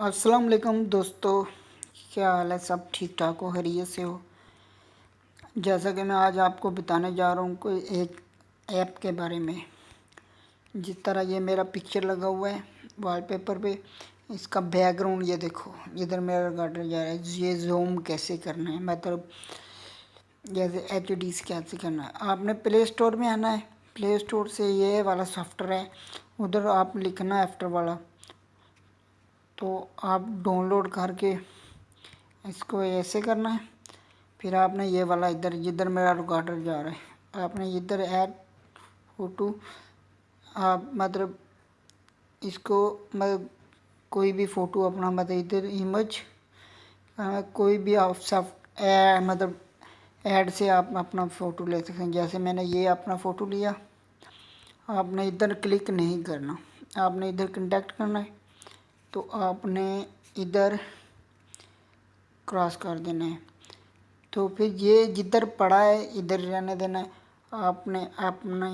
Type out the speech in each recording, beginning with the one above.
अस्सलाम वालेकुम दोस्तों, क्या हाल है? सब ठीक ठाक हो, खैरियत से हो? जैसा कि मैं आज आपको बताने जा रहा हूँ कोई एक ऐप के बारे में। जिस तरह ये मेरा पिक्चर लगा हुआ है वॉलपेपर पे, इसका बैकग्राउंड ये देखो, इधर मेरा गार्डन जा रहा है। ये जूम कैसे करना है, मतलब जैसे HD से कैसे करना है। आपने प्ले स्टोर में आना है, प्ले स्टोर से ये वाला सॉफ्टवेयर है, उधर आप लिखना आफ्टर वाला, तो आप डाउनलोड करके इसको ऐसे करना है। फिर आपने ये वाला इधर जिधर मेरा रिकॉर्डर जा रहा है, आपने इधर ऐड फोटो, आप मतलब इसको मतलब कोई भी फ़ोटो अपना, मतलब इधर इमेज कोई भी आप सब मतलब ऐड से आप अपना फ़ोटो ले सकते हैं। जैसे मैंने ये अपना फ़ोटो लिया, आपने इधर क्लिक नहीं करना, आपने इधर कंटेक्ट करना है, तो आपने इधर क्रॉस कर देना है। तो फिर ये जिधर पड़ा है इधर रहने देना है। आपने अपने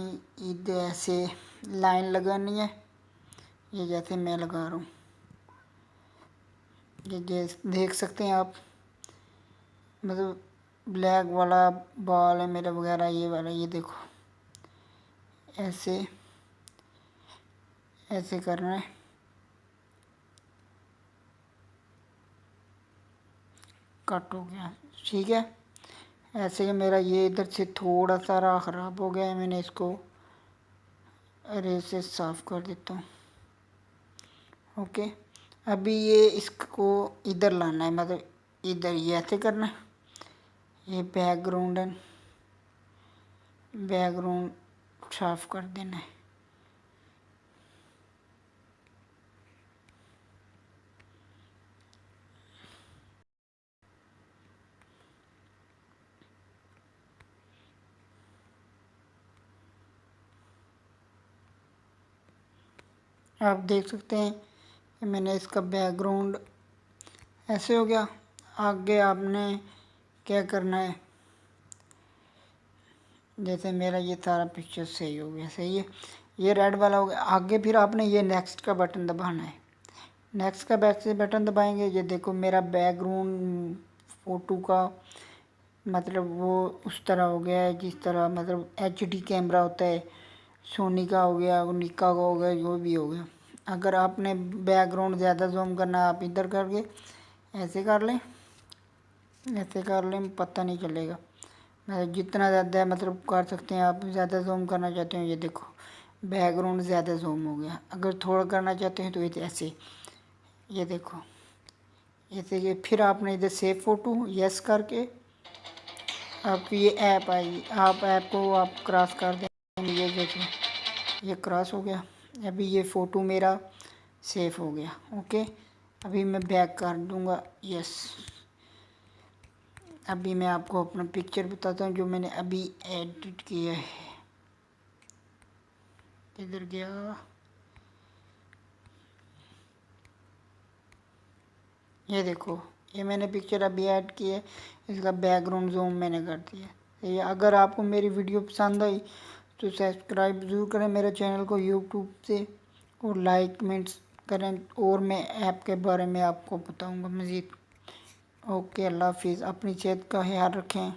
इधर ऐसे लाइन लगानी है, ये जैसे मैं लगा रहा हूँ, ये देख सकते हैं आप, मतलब ब्लैक वाला बॉल है मेरा वगैरह, ये वाला, ये देखो ऐसे ऐसे करना है। कट हो गया, ठीक है। ऐसे ही मेरा ये इधर से थोड़ा सा ख़राब हो गया है, मैंने इसको अरे से साफ़ कर देता हूँ। ओके, अभी ये इसको इधर लाना है, मतलब इधर ये ऐसे करना है। ये बैकग्राउंड है, बैकग्राउंड साफ कर देना है। आप देख सकते हैं कि मैंने इसका बैकग्राउंड ऐसे हो गया। आगे आपने क्या करना है, जैसे मेरा ये सारा पिक्चर सही हो गया, सही है, ये रेड वाला हो गया। आगे फिर आपने ये नेक्स्ट का बटन दबाना है। नेक्स्ट का बैक से बटन दबाएंगे, ये देखो मेरा बैकग्राउंड फ़ोटो का मतलब वो उस तरह हो गया है जिस तरह मतलब HD कैमरा होता है। सोनी का हो गया, निका का हो गया, जो भी हो गया। अगर आपने बैकग्राउंड ज़्यादा जूम करना है, आप इधर करके ऐसे कर लें, ऐसे कर लें, पता नहीं चलेगा। मतलब जितना ज़्यादा मतलब कर सकते हैं आप, ज़्यादा जूम करना चाहते हो, ये देखो बैकग्राउंड ज़्यादा जूम हो गया। अगर थोड़ा करना चाहते हैं तो ये ऐसे, ये देखो ऐसे। ये फिर आपने इधर सेव फ़ोटो यस करके आपकी ये ऐप आएगी, आप ऐप को आप क्रॉस कर देंगे। ये देखो ये क्रॉस हो गया। अभी ये फ़ोटो मेरा सेव हो गया। ओके, अभी मैं बैक कर दूंगा, यस। अभी मैं आपको अपना पिक्चर बताता हूँ जो मैंने अभी एडिट किया है। इधर गया, ये देखो ये मैंने पिक्चर अभी ऐड की है, इसका बैकग्राउंड जूम मैंने कर दिया। ये अगर आपको मेरी वीडियो पसंद आई तो सब्सक्राइब ज़रूर करें मेरे चैनल को यूट्यूब से, और लाइक कमेंट्स करें, और मैं ऐप के बारे में आपको बताऊंगा मज़ीद। ओके, अल्लाह हाफिज़, अपनी सेहत का ख्याल रखें।